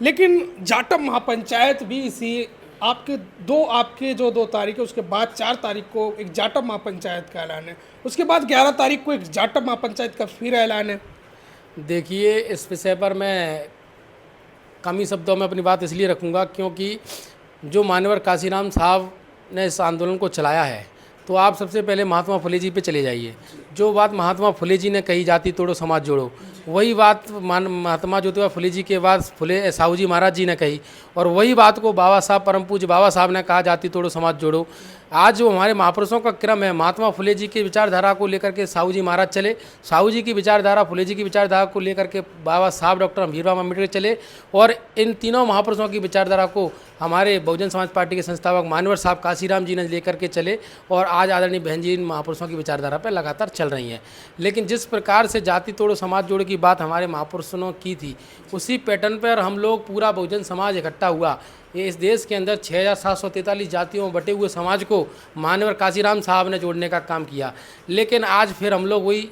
लेकिन जाटव महापंचायत भी इसी आपके जो 2 तारीख है उसके बाद 4 तारीख को एक जाटव महापंचायत का ऐलान है। उसके बाद 11 तारीख को एक जाटव महापंचायत का फिर ऐलान है। देखिए, इस विषय पर मैं कम ही शब्दों में अपनी बात इसलिए रखूंगा क्योंकि जो मान्यवर काशीराम साहब ने इस आंदोलन को चलाया है, तो आप सबसे पहले महात्मा फुले जी पे चले जाइए। जो बात महात्मा फुले जी ने कही, जाति तोड़ो समाज जोड़ो, वही बात महात्मा ज्योतिबा फुले जी के बाद फुले साहू जी महाराज जी ने कही, और वही बात को बाबा साहब परम पूज्य बाबा साहब ने कहा, जाति तोड़ो समाज जोड़ो। आज जो हमारे महापुरुषों का क्रम है, महात्मा फुले जी की विचारधारा को लेकर के साहू जी महाराज चले, साहू जी की विचारधारा फुले जी की विचारधारा को लेकर के बाबा साहब डॉक्टर भीमराव अम्बेडकर चले, और इन तीनों महापुरुषों की विचारधारा को हमारे बहुजन समाज पार्टी के संस्थापक मान्यवर साहब काशीराम जी ने लेकर के चले, और आज आदरणीय बहन जी इन महापुरुषों की विचारधारा पर लगातार चल रही हैं। लेकिन जिस प्रकार से जाति तोड़ो समाज जोड़ो की बात हमारे महापुरुषों ने की थी, उसी पैटर्न पर हम लोग पूरा बहुजन समाज इकट्ठा हुआ। ये इस देश के अंदर 6743 जातियों में बटे हुए समाज को मान्यवर काशीराम साहब ने जोड़ने का काम किया। लेकिन आज फिर हम लोग वही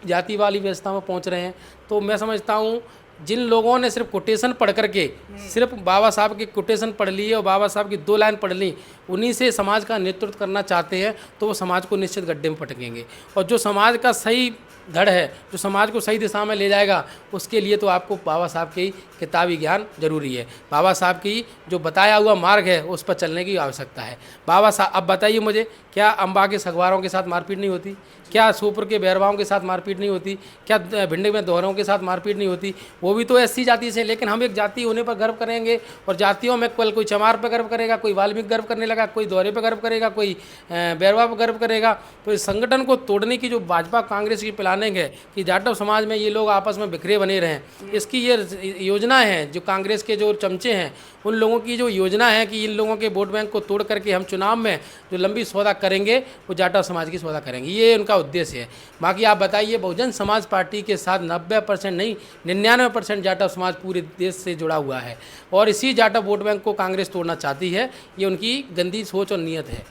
जाति वाली व्यवस्था में पहुंच रहे हैं। तो मैं समझता हूं, जिन लोगों ने सिर्फ कोटेशन पढ़ करके, सिर्फ बाबा साहब की कोटेशन पढ़ ली है और बाबा साहब की 2 लाइन पढ़ ली, उन्हीं से समाज का नेतृत्व करना चाहते हैं, तो वो समाज को निश्चित गड्ढे में पटकेंगे। और जो समाज का सही धड़ है, जो समाज को सही दिशा में ले जाएगा, उसके लिए तो आपको बाबा साहब की किताबी ज्ञान जरूरी है। बाबा साहब की जो बताया हुआ मार्ग है, उस पर चलने की आवश्यकता है। बाबा साहब, अब बताइए मुझे, क्या अम्बा के सगवारों के साथ मारपीट नहीं होती? क्या सोपुर के बैरवाओं के साथ मारपीट नहीं होती? क्या भिंड में दोहरों के साथ मारपीट नहीं होती? वो भी तो एससी जाति से। लेकिन हम एक जाति होने पर गर्व करेंगे, और जातियों में कोई चमार पर गर्व करेगा, कोई वाल्मीकि गर्व करने लगा, कोई दोहरे पर गर्व करेगा, कोई बैरवा पर गर्व करेगा। तो इस संगठन को तोड़ने की जो भाजपा कांग्रेस की प्लानिंग है कि जाटव समाज में ये लोग आपस में बिखरे बने रहें, इसकी ये योजना है। जो कांग्रेस के जो चमचे हैं, उन लोगों की जो योजना है कि इन लोगों के वोट बैंक को तोड़ करके हम चुनाव में जो लंबी सौदा करेंगे, वो जाटव समाज की सौदा करेंगे, ये उनका उद्देश्य है। बाकी आप बताइए, बहुजन समाज पार्टी के साथ 90% नहीं, 99% जाटव समाज पूरे देश से जुड़ा हुआ है, और इसी जाटव वोट बैंक को कांग्रेस तोड़ना चाहती है। ये उनकी गंदी सोच और नीयत है।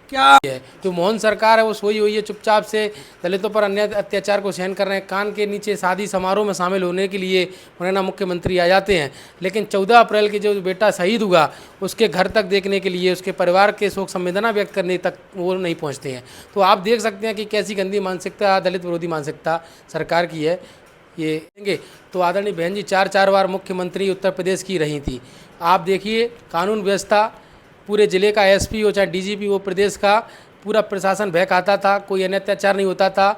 क्या है जो मोहन सरकार है, वो सोई हुई है, चुपचाप से दलितों पर अन्य अत्याचार को सहन कर रहे हैं। कान के नीचे शादी समारोह में शामिल होने के लिए मुरैना मुख्यमंत्री आ जाते हैं, लेकिन 14 अप्रैल के जो बेटा शहीद हुआ, उसके घर तक देखने के लिए, उसके परिवार के शोक संवेदना व्यक्त करने तक वो नहीं पहुंचते हैं। तो आप देख सकते हैं कि कैसी गंदी मानसिकता, दलित विरोधी मानसिकता सरकार की है। ये देंगे तो आदरणीय बहन जी 4 बार मुख्यमंत्री उत्तर प्रदेश की रही थी। आप देखिए, कानून व्यवस्था, पूरे ज़िले का एसपी हो चाहे डीजीपी हो, प्रदेश का पूरा प्रशासन बहकाता था, कोई अन्य अत्याचार नहीं होता था।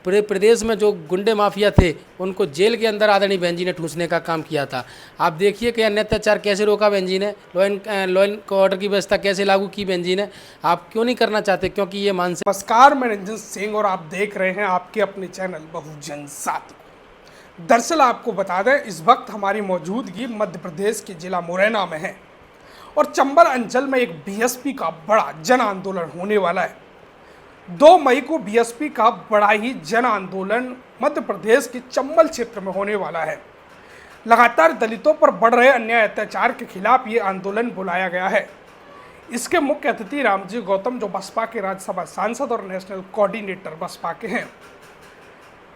पूरे प्रदेश में जो गुंडे माफिया थे, उनको जेल के अंदर आदरणीय बहन जी ने ठूंसने का काम किया था। आप देखिए कि अन्य अत्याचार कैसे रोका बहन जी ने, लॉ एंड ऑर्डर की व्यवस्था कैसे लागू की बहन जी ने। आप क्यों नहीं करना चाहते? क्योंकि ये मानसिक। नमस्कार, मैं रंजन सिंह और आप देख रहे हैं आपके अपने चैनल बहुजन साथी। दरअसल आपको बता दें, इस वक्त हमारी मौजूदगी मध्य प्रदेश के जिला मुरैना में है, और चंबल अंचल में एक बीएसपी का बड़ा जन आंदोलन होने वाला है। 2 मई को बीएसपी का बड़ा ही जन आंदोलन मध्य प्रदेश के चंबल क्षेत्र में होने वाला है। लगातार दलितों पर बढ़ रहे अन्याय अत्याचार के खिलाफ ये आंदोलन बुलाया गया है। इसके मुख्य अतिथि रामजी गौतम, जो बसपा के राज्यसभा सांसद और नेशनल कोऑर्डिनेटर बसपा के हैं।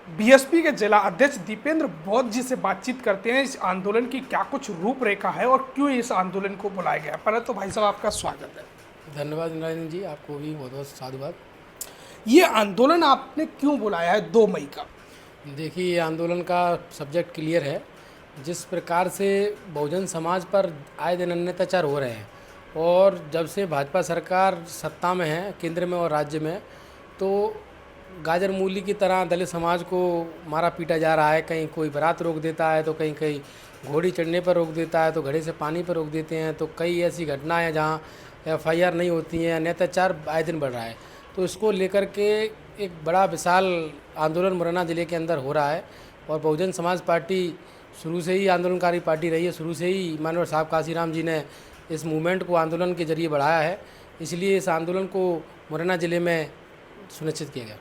बीएसपी के जिला अध्यक्ष दीपेंद्र बौद्ध जी से बातचीत करते हैं, इस आंदोलन की क्या कुछ रूपरेखा है और क्यों इस आंदोलन को बुलाया गया। पहले तो भाई साहब आपका स्वागत है। धन्यवाद नारायण जी, आपको भी बहुत बहुत साधुवाद। ये आंदोलन आपने क्यों बुलाया है 2 मई का? देखिए, ये आंदोलन का सब्जेक्ट क्लियर है। जिस प्रकार से बहुजन समाज पर आए दिन अन्य अत्याचार हो रहे हैं, और जब से भाजपा सरकार सत्ता में है, केंद्र में और राज्य में, तो गाजर मूली की तरह दलित समाज को मारा पीटा जा रहा है। कहीं कोई बारात रोक देता है, तो कहीं कहीं घोड़ी चढ़ने पर रोक देता है, तो घड़े से पानी पर रोक देते हैं। तो कई ऐसी घटनाएं हैं जहां एफआईआर नहीं होती हैं, अन्य अत्याचार आए दिन बढ़ रहा है। तो इसको लेकर के एक बड़ा विशाल आंदोलन मुरैना ज़िले के अंदर हो रहा है, और बहुजन समाज पार्टी शुरू से ही आंदोलनकारी पार्टी रही है। शुरू से ही माननीय साहब काशीराम जी ने इस मूवमेंट को आंदोलन के जरिए बढ़ाया है, इसलिए इस आंदोलन को मुरैना ज़िले में सुनिश्चित किया गया।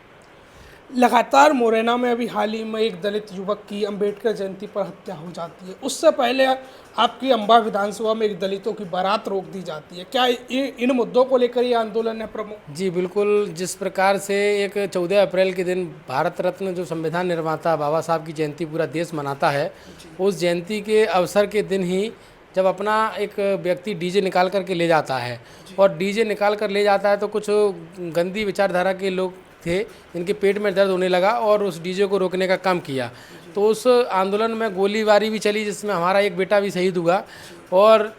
लगातार मुरैना में अभी हाल ही में एक दलित युवक की अंबेडकर जयंती पर हत्या हो जाती है। उससे पहले आपकी अंबा विधानसभा में एक दलितों की बारात रोक दी जाती है। क्या इन मुद्दों को लेकर ये आंदोलन है प्रमुख? जी बिल्कुल। जिस प्रकार से एक 14 अप्रैल के दिन भारत रत्न जो संविधान निर्माता बाबा साहब की जयंती पूरा देश मनाता है, उस जयंती के अवसर के दिन ही जब अपना एक व्यक्ति डीजे निकाल करके ले जाता है और डीजे निकाल कर ले जाता है तो कुछ गंदी विचारधारा के लोग थे जिनके पेट में दर्द होने लगा और उस डीजे को रोकने का काम किया। तो उस आंदोलन में गोलीबारी भी चली जिसमें हमारा एक बेटा भी शहीद हुआ और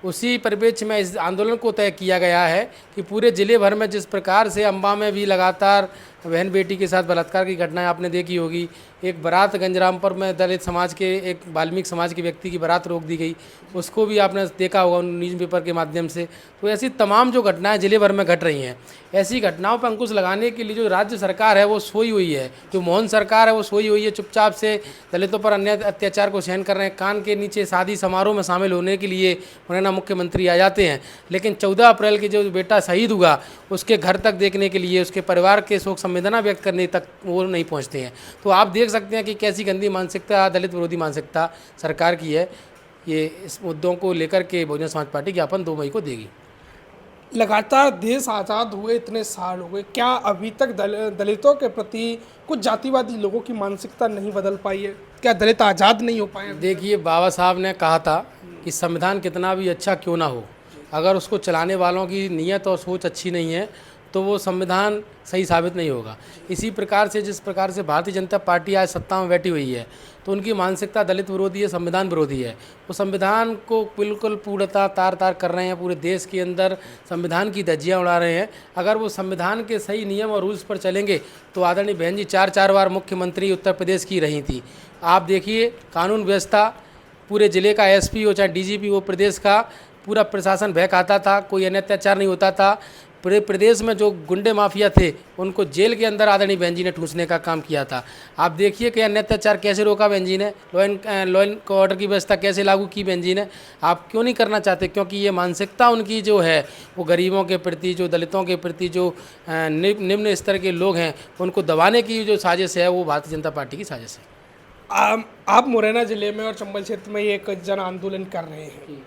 उसी परिप्रेक्ष्य में इस आंदोलन को तय किया गया है कि पूरे ज़िले भर में जिस प्रकार से अम्बा में भी लगातार बहन बेटी के साथ बलात्कार की घटनाएं आपने देखी होगी। एक बारात गंजरामपुर में दलित समाज के एक वाल्मीकि समाज के व्यक्ति की बारात रोक दी गई, उसको भी आपने देखा होगा न्यूज़पेपर के माध्यम से। तो ऐसी तमाम जो घटनाएं ज़िले भर में घट रही हैं, ऐसी घटनाओं पर अंकुश लगाने के लिए जो राज्य सरकार है वो सोई हुई है, जो मोहन सरकार है वो सोई हुई है, चुपचाप से दलितों पर अन्य अत्याचार को सहन कर रहे हैं। कान के नीचे शादी समारोह में शामिल होने के लिए मुरैना मुख्यमंत्री आ जाते हैं, लेकिन 14 अप्रैल के जो बेटा शहीद हुआ उसके घर तक देखने के लिए, उसके परिवार के शोक संवेदना व्यक्त करने तक वो नहीं पहुंचते हैं। तो आप देख सकते हैं कि कैसी गंदी मानसिकता, दलित विरोधी मानसिकता सरकार की है। ये इस मुद्दों को लेकर के बहुजन समाज पार्टी ज्ञापन 2 मई को देगी। लगातार देश आज़ाद हुए इतने साल हो गए, क्या अभी तक दलितों के प्रति कुछ जातिवादी लोगों की मानसिकता नहीं बदल पाई है? क्या दलित आज़ाद नहीं हो पाए? देखिए, बाबा साहब ने कहा था कि संविधान कितना भी अच्छा क्यों ना हो, अगर उसको चलाने वालों की नीयत और सोच अच्छी नहीं है तो वो संविधान सही साबित नहीं होगा। इसी प्रकार से जिस प्रकार से भारतीय जनता पार्टी आज सत्ता में बैठी हुई है तो उनकी मानसिकता दलित विरोधी है, संविधान विरोधी है। वो संविधान को बिल्कुल पूर्णतः तार तार कर रहे हैं, पूरे देश के अंदर संविधान की धज्जियाँ उड़ा रहे हैं। अगर वो संविधान के सही नियम और रूल्स पर चलेंगे तो आदरणीय बहन जी 4 बार मुख्यमंत्री उत्तर प्रदेश की रही थी। आप देखिए, कानून व्यवस्था, पूरे ज़िले का एसपी हो चाहे डीजीपी हो, प्रदेश का पूरा प्रशासन भय खाता था, कोई अन्य अत्याचार नहीं होता था। पूरे प्रदेश में जो गुंडे माफिया थे उनको जेल के अंदर आदरणीय बहन जी ने ठूंसने का काम किया था। आप देखिए कि अन्य अत्याचार कैसे रोका बहन जी ने, लॉ एंड ऑर्डर की व्यवस्था कैसे लागू की बहन जी ने। आप क्यों नहीं करना चाहते? क्योंकि ये मानसिकता उनकी जो है वो गरीबों के प्रति, जो दलितों के प्रति, जो निम्न स्तर के लोग हैं उनको दबाने की जो साजिश है वो भारतीय जनता पार्टी की साजिश है। आप मुरैना ज़िले में और चंबल क्षेत्र में एक जन आंदोलन कर रहे हैं,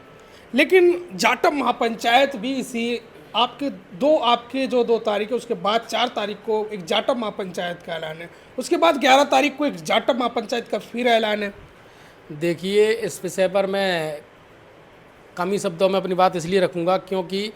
लेकिन जाटव महापंचायत भी इसी आपके 2 तारीख है, उसके बाद 4 तारीख को एक जाटव महापंचायत का ऐलान है, उसके बाद 11 तारीख को एक जाटव महापंचायत का फिर ऐलान है। देखिए, इस विषय पर मैं कम ही शब्दों में अपनी बात इसलिए रखूँगा क्योंकि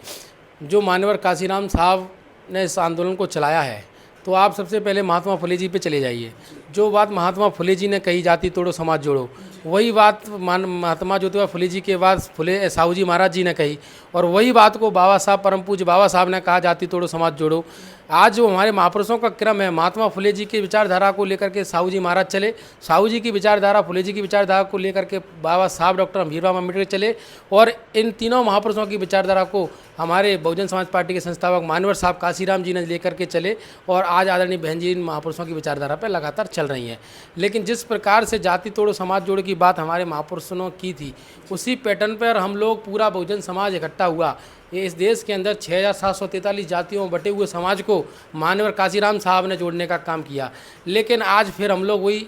जो मान्यवर काशीराम साहब ने इस आंदोलन को चलाया है, तो आप सबसे पहले महात्मा फुले जी पे चले जाइए। जो बात महात्मा फुले जी ने कही, जाति तोड़ो समाज जोड़ो, वही बात महात्मा ज्योतिबा फुले जी के बाद फुले साहू जी महाराज जी ने कही, और वही बात को बाबा साहब, परम पूज्य बाबा साहब ने कहा, जाति तोड़ो समाज जोड़ो। आज जो हमारे महापुरुषों का क्रम है, महात्मा फुले जी की विचारधारा को लेकर के साहू जी महाराज चले, साहू जी की विचारधारा, फुले जी की विचारधारा को लेकर के बाबा साहब डॉक्टर भीमराव अम्बेडकर चले, और इन तीनों महापुरुषों की विचारधारा को हमारे बहुजन समाज पार्टी के संस्थापक मान्यवर साहब काशीराम जी ने लेकर के चले, और आज आदरणीय बहन जी इन महापुरुषों की विचारधारा पर लगातार चल रही हैं। लेकिन जिस प्रकार से जाति तोड़ो समाज जोड़ो की बात हमारे महापुरुषों ने की थी, उसी पैटर्न पर हम लोग पूरा बहुजन समाज इकट्ठा हुआ। ये इस देश के अंदर 6743 जातियों में बटे हुए समाज को मान्यवर काशीराम साहब ने जोड़ने का काम किया, लेकिन आज फिर हम लोग वही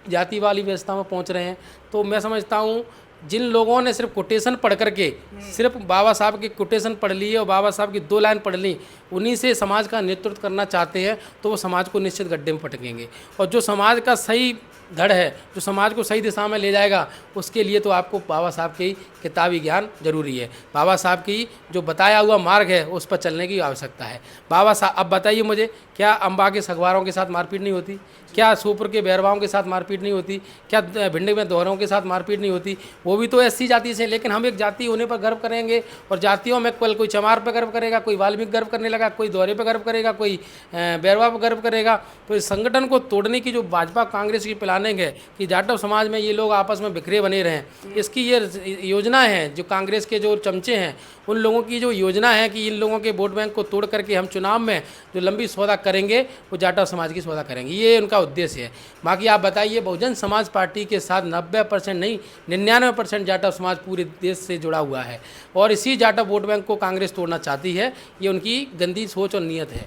जाति वाली व्यवस्था में पहुंच रहे हैं। तो मैं समझता हूं जिन लोगों ने सिर्फ कोटेशन पढ़ करके, सिर्फ बाबा साहब की कोटेशन पढ़ ली है और बाबा साहब की 2 लाइन पढ़ ली, उन्हीं से समाज का नेतृत्व करना चाहते हैं, तो वो समाज को निश्चित गड्ढे में पटकेंगे। और जो समाज का सही धड़ है, जो समाज को सही दिशा में ले जाएगा, उसके लिए तो आपको बाबा साहब की किताबी ज्ञान जरूरी है। बाबा साहब की जो बताया हुआ मार्ग है उस पर चलने की आवश्यकता है। बाबा साहब, अब बताइए मुझे, क्या अम्बा के सगवारों के साथ मारपीट नहीं होती? क्या सोपुर के बैरवाओं के साथ मारपीट नहीं होती? क्या भिंड में दोहरों के साथ मारपीट नहीं होती? वो भी तो एससी जाति से, लेकिन हम एक जाति होने पर गर्व करेंगे। और जातियों में कल कोई चमार पर गर्व करेगा, कोई वाल्मीकि गर्व करने लगा, कोई दोहरे पर गर्व करेगा, कोई बैरवा पर गर्व करेगा। तो इस संगठन को तोड़ने की जो भाजपा कांग्रेस की प्लानिंग है कि जाटव समाज में ये लोग आपस में बिखरे बने रहें, इसकी ये योजना है। जो कांग्रेस के जो चमचे हैं उन लोगों की जो योजना है कि इन लोगों के वोट बैंक को तोड़ करके हम चुनाव में जो लंबी सौदा करेंगे वो जाटव समाज की सौदा करेंगे, ये उनका उद्देश्य है। बाकी आप बताइए, बहुजन समाज पार्टी के साथ 90% नहीं 99% जाटव समाज पूरे देश से जुड़ा हुआ है, और इसी जाटव वोट बैंक को कांग्रेस तोड़ना चाहती है। ये उनकी गंदी सोच और नीयत है।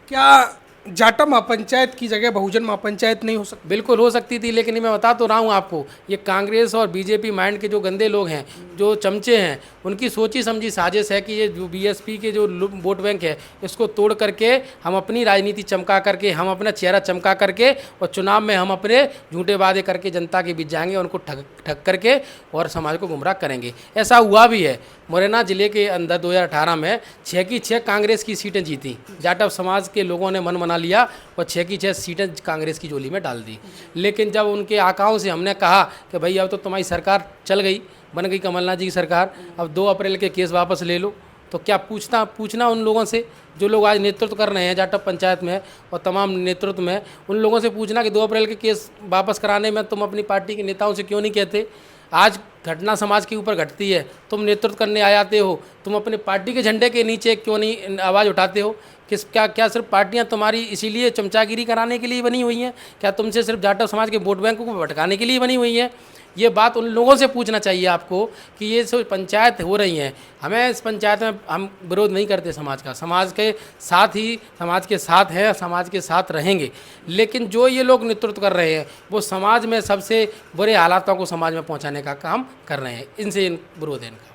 क्या जाटा महापंचायत की जगह बहुजन महापंचायत नहीं हो सकती? बिल्कुल हो सकती थी, लेकिन मैं बता तो रहा हूँ आपको, ये कांग्रेस और बीजेपी माइंड के जो गंदे लोग हैं, जो चमचे हैं, उनकी सोची समझी साजिश है कि ये जो बीएसपी के जो वोट बैंक है, इसको तोड़ करके हम अपनी राजनीति चमका करके, हम अपना चेहरा चमका करके और चुनाव में हम अपने झूठे वादे करके जनता के बीच जाएंगे, उनको ठग करके और समाज को गुमराह करेंगे। ऐसा हुआ भी है। मुरैना जिले के अंदर 2018 में 6 की 6 कांग्रेस की सीटें जीती। जाटव समाज के लोगों ने मन बना लिया और 6 की 6 सीटें कांग्रेस की झोली में डाल दी। लेकिन जब उनके आकाओं से हमने कहा कि भाई अब तो तुम्हारी सरकार चल गई, बन गई कमलनाथ जी की सरकार, अब 2 अप्रैल के केस वापस ले लो, तो क्या पूछना उन लोगों से जो लोग आज नेतृत्व कर रहे हैं जाटव पंचायत में और तमाम नेतृत्व में, उन लोगों से पूछना कि 2 अप्रैल के केस वापस कराने में तुम अपनी पार्टी के नेताओं से क्यों नहीं कहते। आज घटना समाज के ऊपर घटती है, तुम नेतृत्व करने आ जाते हो, तुम अपने पार्टी के झंडे के नीचे क्यों नहीं आवाज़ उठाते हो। क्या सिर्फ पार्टियां तुम्हारी इसीलिए चमचागिरी कराने के लिए बनी हुई हैं? क्या तुमसे सिर्फ जाटव समाज के वोट बैंकों को भटकाने के लिए बनी हुई हैं? ये बात उन लोगों से पूछना चाहिए आपको कि ये जो पंचायत हो रही हैं, हमें इस पंचायत में हम विरोध नहीं करते समाज का, समाज के साथ ही समाज के साथ हैं, समाज के साथ रहेंगे। लेकिन जो ये लोग नेतृत्व कर रहे हैं वो समाज में सबसे बुरे हालातों को समाज में पहुंचाने का काम कर रहे हैं। इनसे विरोध है इनका।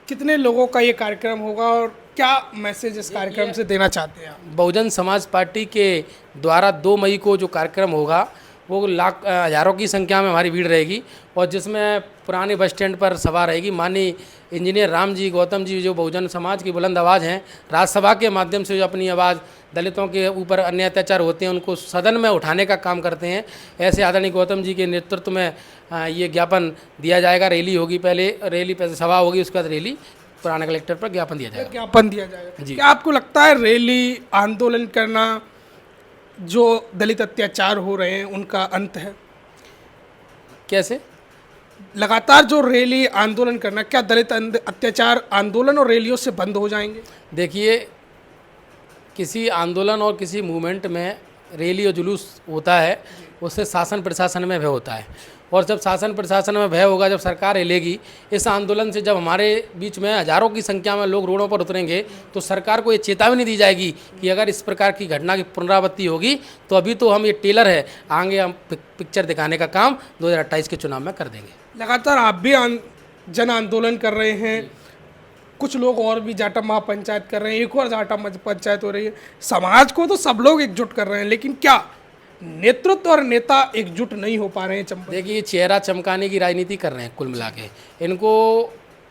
कितने लोगों का ये कार्यक्रम होगा और क्या मैसेज इस कार्यक्रम से देना चाहते हैं आप? बहुजन समाज पार्टी के द्वारा 2 मई को जो कार्यक्रम होगा वो हज़ारों की संख्या में हमारी भीड़ रहेगी और जिसमें पुराने बस स्टैंड पर सभा रहेगी। माननीय इंजीनियर राम जी गौतम जी जो बहुजन समाज की बुलंद आवाज़ हैं, राज्यसभा के माध्यम से जो अपनी आवाज़ दलितों के ऊपर अन्य अत्याचार होते हैं उनको सदन में उठाने का काम करते हैं, ऐसे आदरणीय गौतम जी के नेतृत्व में ये ज्ञापन दिया जाएगा। रैली होगी, पहले सभा होगी, उसके बाद रैली पुराने कलेक्टर पर ज्ञापन दिया जाएगा जी। क्या आपको लगता है रैली आंदोलन करना जो दलित अत्याचार हो रहे हैं उनका अंत है? कैसे? लगातार जो रैली आंदोलन करना, क्या दलित अत्याचार आंदोलन और रैलियों से बंद हो जाएंगे? देखिए, किसी आंदोलन और किसी मूवमेंट में रैली और जुलूस होता है, उससे शासन प्रशासन में भय होता है और जब शासन प्रशासन में भय होगा, जब सरकार हिलेगी, इस आंदोलन से जब हमारे बीच में हज़ारों की संख्या में लोग रोडों पर उतरेंगे तो सरकार को ये चेतावनी दी जाएगी कि अगर इस प्रकार की घटना की पुनरावृत्ति होगी तो अभी तो हम ये टेलर है, आगे हम पिक्चर दिखाने का काम 2028 के चुनाव में कर देंगे। लगातार आप भी जन आंदोलन कर रहे हैं, कुछ लोग और भी जाटा महापंचायत कर रहे हैं, एक और जाटा पंचायत हो रही है। समाज को तो सब लोग एकजुट कर रहे हैं, लेकिन क्या नेतृत्व और नेता एकजुट नहीं हो पा रहे हैं? देखिए, चेहरा चमकाने की राजनीति कर रहे हैं कुल मिला के। इनको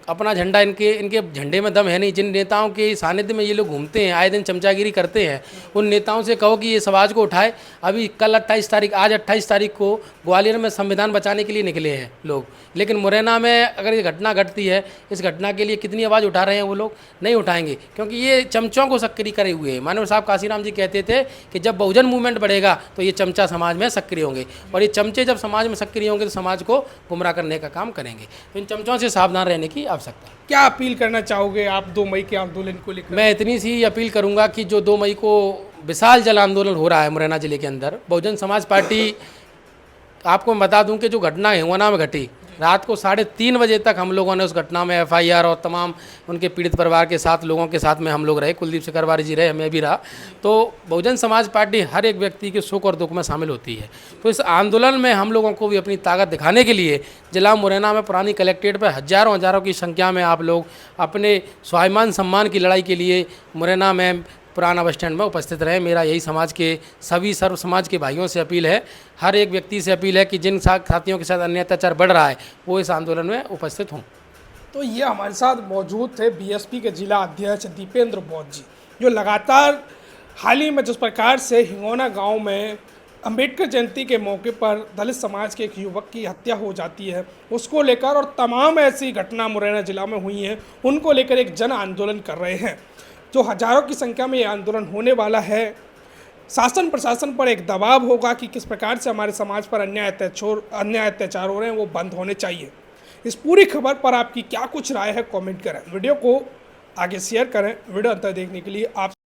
अपना झंडा, इनके झंडे में दम है नहीं। जिन नेताओं के सानिध्य में ये लोग घूमते हैं, आए दिन चमचागिरी करते हैं, उन नेताओं से कहो कि ये समाज को उठाए। अभी कल 28 तारीख, आज 28 तारीख को ग्वालियर में संविधान बचाने के लिए निकले हैं लोग, लेकिन मुरैना में अगर ये घटना घटती है, इस घटना के लिए कितनी आवाज़ उठा रहे हैं वो लोग? नहीं उठाएंगे, क्योंकि ये चमचों को सक्रिय करे हुए हैं। माननीय साहब काशीराम जी कहते थे कि जब बहुजन मूवमेंट बढ़ेगा तो ये चमचा समाज में सक्रिय होंगे और ये चमचे जब समाज में सक्रिय होंगे तो समाज को गुमराह करने का काम करेंगे। तो इन चमचों से सावधान रहने की आवश्यकता है। क्या अपील करना चाहोगे आप 2 मई के आंदोलन को लेकर? मैं इतनी सी अपील करूंगा कि जो 2 मई को विशाल जल आंदोलन हो रहा है मुरैना जिले के अंदर, बहुजन समाज पार्टी, आपको मैं बता दूं कि जो घटना हिंगोना में घटी, रात को 3:30 बजे तक हम लोगों ने उस घटना में FIR और तमाम उनके पीड़ित परिवार के साथ लोगों के साथ में हम लोग रहे। कुलदीप सिकरवारी जी रहे, मैं भी रहा। तो बहुजन समाज पार्टी हर एक व्यक्ति के सुख और दुख में शामिल होती है। तो इस आंदोलन में हम लोगों को भी अपनी ताकत दिखाने के लिए जिला मुरैना में पुरानी कलेक्ट्रेट पर हज़ारों की संख्या में आप लोग अपने स्वाभिमान सम्मान की लड़ाई के लिए मुरैना में पुराना बस स्टैंड में उपस्थित रहे। मेरा यही समाज के सभी सर्व समाज के भाइयों से अपील है, हर एक व्यक्ति से अपील है कि जिन साथियों के साथ अन्य अत्याचार बढ़ रहा है वो इस आंदोलन में उपस्थित हों। तो ये हमारे साथ मौजूद थे बीएसपी के जिला अध्यक्ष दीपेंद्र बौद्ध जी, जो लगातार हाल ही में जिस प्रकार से हिंगोना गांव में अंबेडकर जयंती के मौके पर दलित समाज के एक युवक की हत्या हो जाती है, उसको लेकर और तमाम ऐसी घटना मुरैना जिला में हुई हैं, उनको लेकर एक जन आंदोलन कर रहे हैं। जो हज़ारों की संख्या में ये आंदोलन होने वाला है। शासन प्रशासन पर एक दबाव होगा कि किस प्रकार से हमारे समाज पर अन्याय अत्याचार हो रहे हैं वो बंद होने चाहिए। इस पूरी खबर पर आपकी क्या कुछ राय है, कमेंट करें, वीडियो को आगे शेयर करें। वीडियो अंत तक देखने के लिए आप